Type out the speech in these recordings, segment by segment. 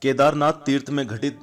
केदारनाथ तीर्थ में घटित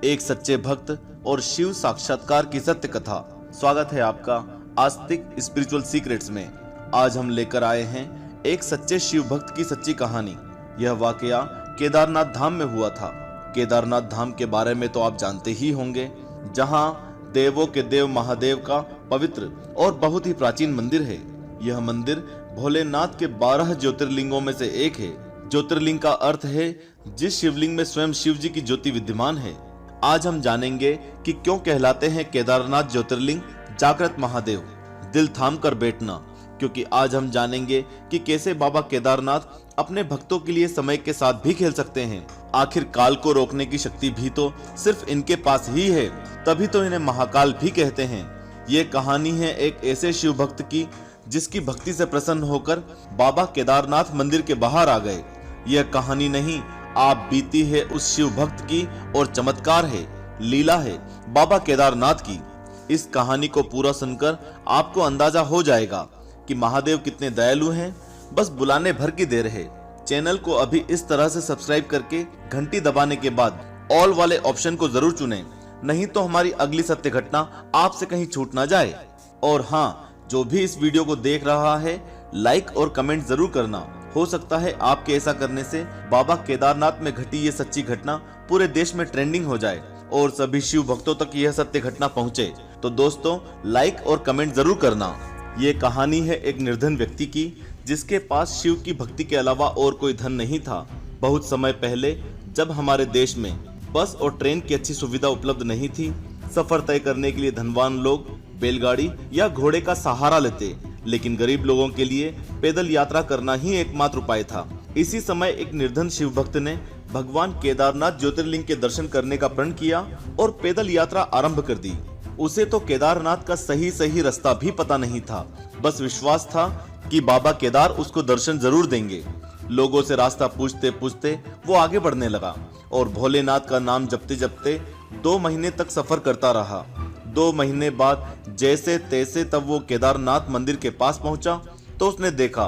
एक सच्चे भक्त और शिव साक्षात्कार की सत्य कथा। स्वागत है आपका आस्तिक स्पिरिचुअल सीक्रेट्स में। आज हम लेकर आए हैं एक सच्चे शिव भक्त की सच्ची कहानी। यह वाकया केदारनाथ धाम में हुआ था। केदारनाथ धाम के बारे में तो आप जानते ही होंगे, जहां देवों के देव महादेव का पवित्र और बहुत ही प्राचीन मंदिर है। यह मंदिर भोलेनाथ के 12 ज्योतिर्लिंगों में से एक है। ज्योतिर्लिंग का अर्थ है जिस शिवलिंग में स्वयं शिव जी की ज्योति विद्यमान है। आज हम जानेंगे कि क्यों कहलाते हैं केदारनाथ ज्योतिर्लिंग जागृत महादेव। दिल थाम कर बैठना, क्योंकि आज हम जानेंगे कि कैसे बाबा केदारनाथ अपने भक्तों के लिए समय के साथ भी खेल सकते हैं। आखिर काल को रोकने की शक्ति भी तो सिर्फ इनके पास ही है, तभी तो इन्हें महाकाल भी कहते हैं। ये कहानी है एक ऐसे शिव भक्त की जिसकी भक्ति से प्रसन्न होकर बाबा केदारनाथ मंदिर के बाहर आ गए। यह कहानी नहीं, आप बीती है उस शिव भक्त की और चमत्कार है, लीला है बाबा केदारनाथ की। इस कहानी को पूरा सुनकर आपको अंदाजा हो जाएगा कि महादेव कितने दयालु हैं। बस बुलाने भर की देर है। चैनल को अभी इस तरह से सब्सक्राइब करके घंटी दबाने के बाद ऑल वाले ऑप्शन को जरूर चुनें, नहीं तो हमारी अगली सत्य घटना आपसे कहीं छूट ना जाए। और हाँ, जो भी इस वीडियो को देख रहा है, लाइक और कमेंट जरूर करना। हो सकता है आपके ऐसा करने से बाबा केदारनाथ में घटी ये सच्ची घटना पूरे देश में ट्रेंडिंग हो जाए और सभी शिव भक्तों तक यह सत्य घटना पहुंचे। तो दोस्तों, लाइक और कमेंट जरूर करना। ये कहानी है एक निर्धन व्यक्ति की, जिसके पास शिव की भक्ति के अलावा और कोई धन नहीं था। बहुत समय पहले, जब हमारे देश में बस और ट्रेन की अच्छी सुविधा उपलब्ध नहीं थी, सफर तय करने के लिए धनवान लोग बैलगाड़ी या घोड़े का सहारा लेते, लेकिन गरीब लोगों के लिए पैदल यात्रा करना ही एकमात्र उपाय था। इसी समय एक निर्धन शिव भक्त ने भगवान केदारनाथ ज्योतिर्लिंग के दर्शन करने का प्रण किया और पैदल यात्रा आरंभ कर दी। उसे तो केदारनाथ का सही रास्ता भी पता नहीं था, बस विश्वास था कि बाबा केदार उसको दर्शन जरूर देंगे। लोगों से रास्ता पूछते पूछते वो आगे बढ़ने लगा और भोलेनाथ का नाम जपते जपते 2 महीने तक सफर करता रहा। 2 महीने बाद जैसे तैसे तब वो केदारनाथ मंदिर के पास पहुंचा तो उसने देखा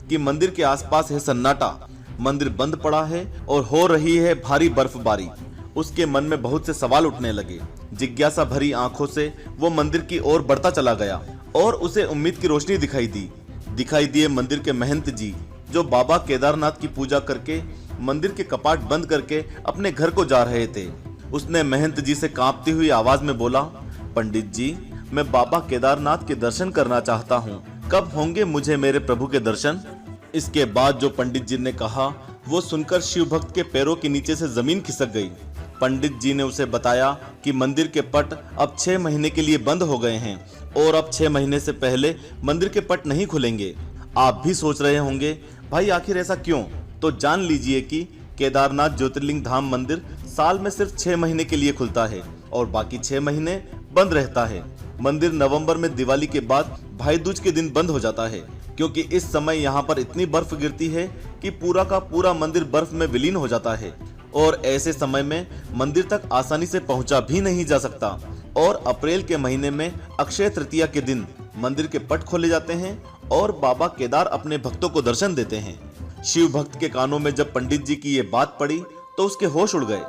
कि मंदिर के आसपास है सन्नाटा। मंदिर बंद पड़ा है और हो रही है भारी बर्फबारी। उसके मन में बहुत से सवाल उठने लगे। जिज्ञासा भरी आंखों से वो मंदिर की ओर बढ़ता चला गया और उसे उम्मीद की रोशनी दिखाई दिए मंदिर के महंत जी, जो बाबा केदारनाथ की पूजा करके मंदिर के कपाट बंद करके अपने घर को जा रहे थे। उसने महंत जी से कांपती हुई आवाज में बोला, पंडित जी, मैं बाबा केदारनाथ के दर्शन करना चाहता हूँ, कब होंगे मुझे मेरे प्रभु के दर्शन? इसके बाद जो पंडित जी ने कहा, वो सुनकर शिव भक्त के पैरों के नीचे से जमीन खिसक गई। पंडित जी ने उसे बताया कि मंदिर के पट अब 6 महीने के लिए बंद हो गए हैं और अब 6 महीने से पहले मंदिर के पट नहीं खुलेंगे। आप भी सोच रहे होंगे, भाई आखिर ऐसा क्यों? तो जान लीजिए कि केदारनाथ ज्योतिर्लिंग धाम मंदिर साल में सिर्फ 6 महीने के लिए खुलता है और बाकी 6 महीने बंद रहता है। मंदिर नवंबर में दिवाली के बाद भाई दूज के दिन बंद हो जाता है, क्योंकि इस समय यहाँ पर इतनी बर्फ गिरती है कि पूरा का पूरा मंदिर बर्फ में विलीन हो जाता है और ऐसे समय में मंदिर तक आसानी से पहुंचा भी नहीं जा सकता। और अप्रैल के महीने में अक्षय तृतीया के दिन मंदिर के पट खोले जाते हैं और बाबा केदार अपने भक्तों को दर्शन देते हैं। शिव भक्त के कानों में जब पंडित जी की ये बात पड़ी तो उसके होश उड़ गए,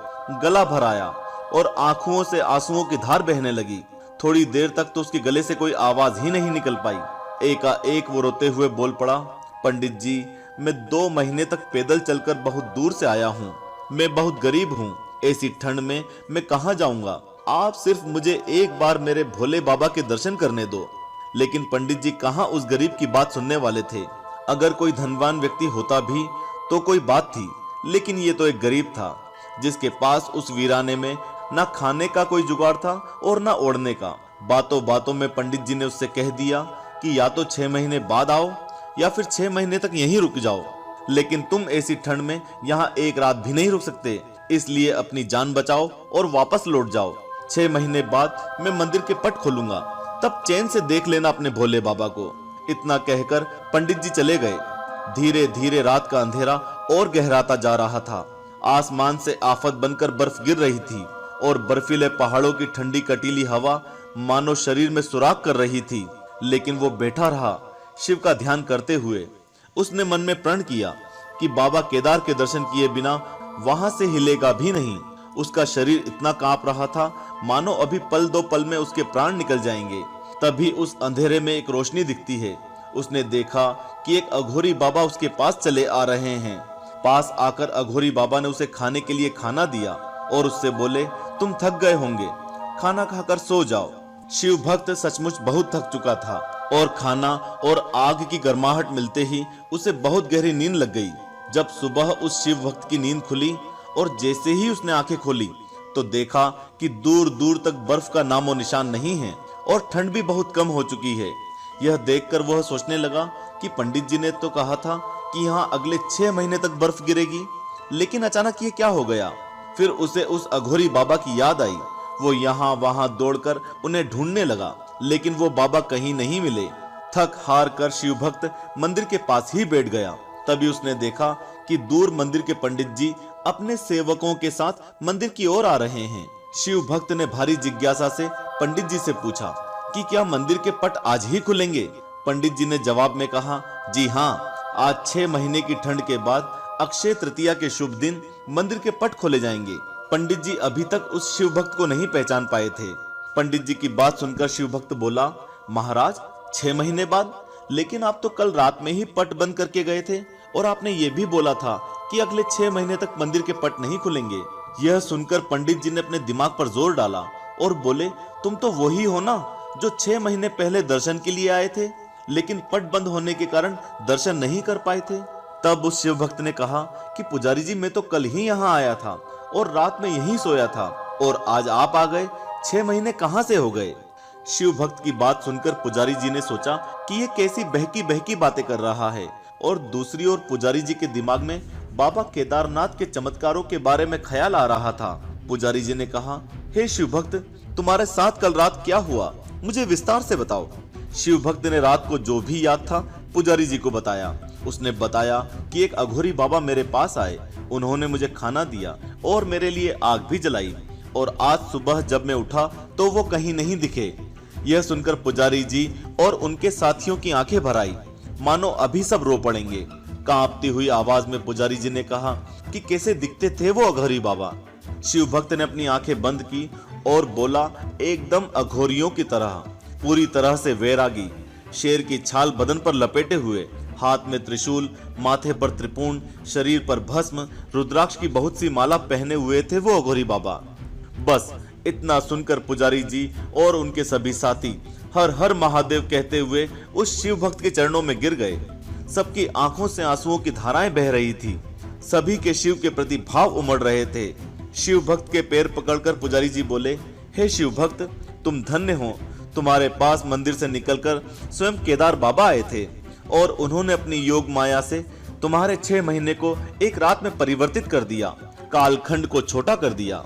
गला भर आया और आंखों से आंसुओं की धार बहने लगी। थोड़ी देर तक तो उसके गले से कोई आवाज ही नहीं निकल पाई। एकाएक वो रोते हुए बोल पड़ा, पंडित जी, मैं 2 महीने तक पैदल चलकर बहुत दूर से आया हूँ। मैं बहुत गरीब हूँ, ऐसी ठंड में मैं कहाँ जाऊंगा? आप सिर्फ मुझे एक बार मेरे भोले बाबा के दर्शन करने दो। लेकिन पंडित जी कहाँ उस गरीब की बात सुनने वाले थे। अगर कोई धनवान व्यक्ति होता भी तो कोई बात थी, लेकिन ये तो एक गरीब था, जिसके पास उस वीराने में ना खाने का कोई जुगाड़ था और ना ओढ़ने का। बातों बातों में पंडित जी ने उससे कह दिया कि या तो 6 महीने बाद आओ या फिर 6 महीने तक यहीं रुक जाओ, लेकिन तुम ऐसी ठंड में यहाँ एक रात भी नहीं रुक सकते, इसलिए अपनी जान बचाओ और वापस लौट जाओ। 6 महीने बाद मैं मंदिर के पट खोलूंगा, तब चैन से देख लेना अपने भोले बाबा को। इतना कहकर पंडित जी चले गए। धीरे धीरे रात का अंधेरा और गहराता जा रहा था। आसमान से आफत बनकर बर्फ गिर रही थी और बर्फीले पहाड़ों की ठंडी कटीली हवा मानो शरीर में सुराख कर रही थी। लेकिन वो बैठा रहा, शिव का ध्यान करते हुए। उसने मन में प्रण किया कि बाबा केदार के दर्शन किए बिना वहां से हिलेगा भी नहीं। उसका शरीर इतना कांप रहा था मानो अभी पल दो पल में उसके प्राण निकल जाएंगे। तभी उस अंधेरे में एक रोशनी दिखती है। उसने देखा कि एक अघोरी बाबा उसके पास चले आ रहे हैं। पास आकर अघोरी बाबा ने उसे खाने के लिए खाना दिया और उससे बोले, तुम थक गए होंगे, खाना खाकर सो जाओ। शिव भक्त सचमुच बहुत थक चुका था और खाना और आग की गर्माहट मिलते ही उसे बहुत गहरी नींद लग गई। जब सुबह उस शिव भक्त की नींद खुली और जैसे ही उसने आंखें खोली तो देखा कि दूर दूर तक बर्फ का नामो निशान नहीं है और ठंड भी बहुत कम हो चुकी है। यह देखकर वह सोचने लगा कि पंडित जी ने तो कहा था कि यहाँ अगले 6 महीने तक बर्फ गिरेगी, लेकिन अचानक ये क्या हो गया। फिर उसे उस अघोरी बाबा की याद आई। वो यहाँ वहां दौड़कर उन्हें ढूंढने लगा, लेकिन वो बाबा कहीं नहीं मिले। थक हार कर शिव भक्त मंदिर के पास ही बैठ गया। तभी उसने देखा कि दूर मंदिर के पंडित जी अपने सेवकों के साथ मंदिर की ओर आ रहे हैं। शिव भक्त ने भारी जिज्ञासा से पंडित जी से पूछा कि क्या मंदिर के पट आज ही खुलेंगे। पंडित जी ने जवाब में कहा, जी हाँ, आज 6 महीने की ठंड के बाद अक्षय तृतीया के शुभ दिन मंदिर के पट खोले जाएंगे। पंडित जी अभी तक उस शिव भक्त को नहीं पहचान पाए थे। पंडित जी की बात सुनकर शिव भक्त बोला, महाराज 6 महीने बाद? लेकिन आप तो कल रात में ही पट बंद करके गए थे और आपने ये भी बोला था कि अगले 6 महीने तक मंदिर के पट नहीं खुलेंगे। यह सुनकर पंडित जी ने अपने दिमाग पर जोर डाला और बोले, तुम तो वही हो ना जो 6 महीने पहले दर्शन के लिए आए थे, लेकिन पट बंद होने के कारण दर्शन नहीं कर पाए थे। तब उस शिव भक्त ने कहा कि पुजारी जी, मैं तो कल ही यहाँ आया था और रात में यहीं सोया था और आज आप आ गए, 6 महीने कहाँ से हो गए। शिव भक्त की बात सुनकर पुजारी जी ने सोचा कि ये कैसी बहकी बहकी बातें कर रहा है, और दूसरी ओर पुजारी जी के दिमाग में बाबा केदारनाथ के चमत्कारों के बारे में ख्याल आ रहा था। पुजारी जी ने कहा, हे शिव भक्त, तुम्हारे साथ कल रात क्या हुआ, मुझे विस्तार से बताओ। शिव भक्त ने रात को जो भी याद था पुजारी जी को बताया। उसने बताया कि एक अघोरी बाबा मेरे पास आए, उन्होंने मुझे खाना दिया और मेरे लिए आग भी जलाई, और आज सुबह जब मैं उठा तो वो कहीं नहीं दिखे। यह सुनकर पुजारी जी और उनके साथियों की आंखें भर आई, मानो अभी सब रो पड़ेंगे। कांपती हुई आवाज में पुजारी जी ने कहा कि कैसे दिखते थे वो अघोरी बाबा। शिव भक्त ने अपनी आंखें बंद की और बोला, एकदम अघोरियों की तरह, पूरी तरह से वैरागी, शेर की छाल बदन पर लपेटे हुए, हाथ में त्रिशूल, माथे पर त्रिपुंड, शरीर पर भस्म, रुद्राक्ष की बहुत सी माला पहने हुए थे वो अघोरी बाबा। बस इतना सुनकर पुजारी जी और उनके सभी साथी हर हर महादेव कहते हुए उस शिव भक्त के चरणों में गिर गए। सबकी आंखों से आंसुओं की धाराएं बह रही थी। सभी के शिव के प्रति भाव उमड़ रहे थे। शिव भक्त के पैर पकड़कर पुजारी जी बोले, हे शिव भक्त, तुम धन्य हो, तुम्हारे पास मंदिर से निकलकर स्वयं केदार बाबा आए थे और उन्होंने अपनी योग माया से तुम्हारे 6 महीने को एक रात में परिवर्तित कर दिया, कालखंड को छोटा कर दिया।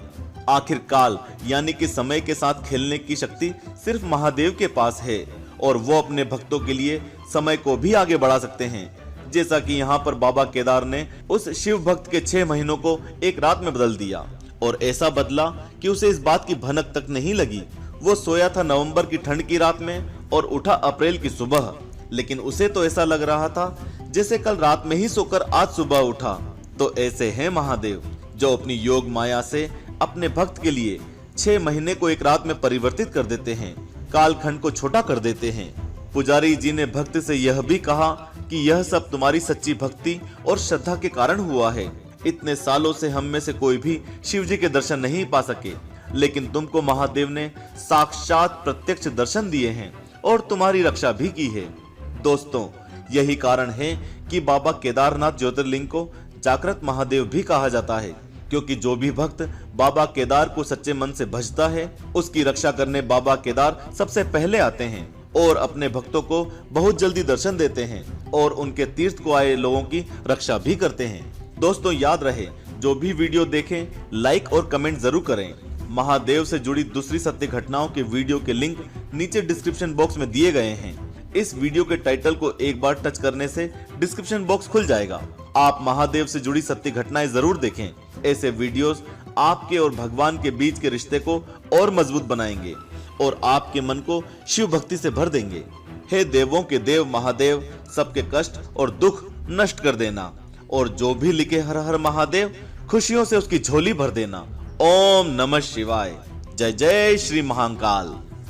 आखिर काल यानी कि समय के साथ खेलने की शक्ति सिर्फ महादेव के पास है और वो अपने भक्तों के लिए समय को भी आगे बढ़ा सकते हैं। जैसा कि यहाँ पर बाबा केदार ने उस शिव भक्त के 6 महीनों को एक रात में बदल दिया, और ऐसा बदला कि उसे इस बात की भनक तक नहीं लगी। वो सोया था नवंबर की ठंड की रात में और उठा अप्रैल की सुबह, लेकिन उसे तो ऐसा लग रहा था जैसे कल रात में ही सोकर आज सुबह उठा। तो ऐसे हैं महादेव, जो अपनी योग माया से अपने भक्त के लिए 6 महीने को एक रात में परिवर्तित कर देते हैं, कालखंड को छोटा कर देते हैं। पुजारी जी ने भक्त से यह भी कहा कि यह सब तुम्हारी सच्ची भक्ति और श्रद्धा के कारण हुआ है। इतने सालों से हम में से कोई भी शिव जी के दर्शन नहीं पा सके, लेकिन तुमको महादेव ने साक्षात प्रत्यक्ष दर्शन दिए हैं और तुम्हारी रक्षा भी की है। दोस्तों, यही कारण है कि बाबा केदारनाथ ज्योतिर्लिंग को जागृत महादेव भी कहा जाता है, क्योंकि जो भी भक्त बाबा केदार को सच्चे मन से भजता है, उसकी रक्षा करने बाबा केदार सबसे पहले आते हैं और अपने भक्तों को बहुत जल्दी दर्शन देते हैं और उनके तीर्थ को आए लोगों की रक्षा भी करते हैं। दोस्तों, याद रहे, जो भी वीडियो देखें लाइक और कमेंट जरूर करें। महादेव से जुड़ी दूसरी सत्य घटनाओं के वीडियो के लिंक नीचे डिस्क्रिप्शन बॉक्स में दिए गए हैं। इस वीडियो के टाइटल को एक बार टच करने से डिस्क्रिप्शन बॉक्स खुल जाएगा। आप महादेव से जुड़ी सत्य घटनाएं जरूर देखें। ऐसे वीडियोस आपके और भगवान के बीच के रिश्ते को और मजबूत बनाएंगे और आपके मन को शिव भक्ति से भर देंगे। हे देवों के देव महादेव, सबके कष्ट और दुख नष्ट कर देना। और जो भी लिखे हर हर महादेव, खुशियों से उसकी झोली भर देना। ओम नमः शिवाय। जय जय श्री महाकाल।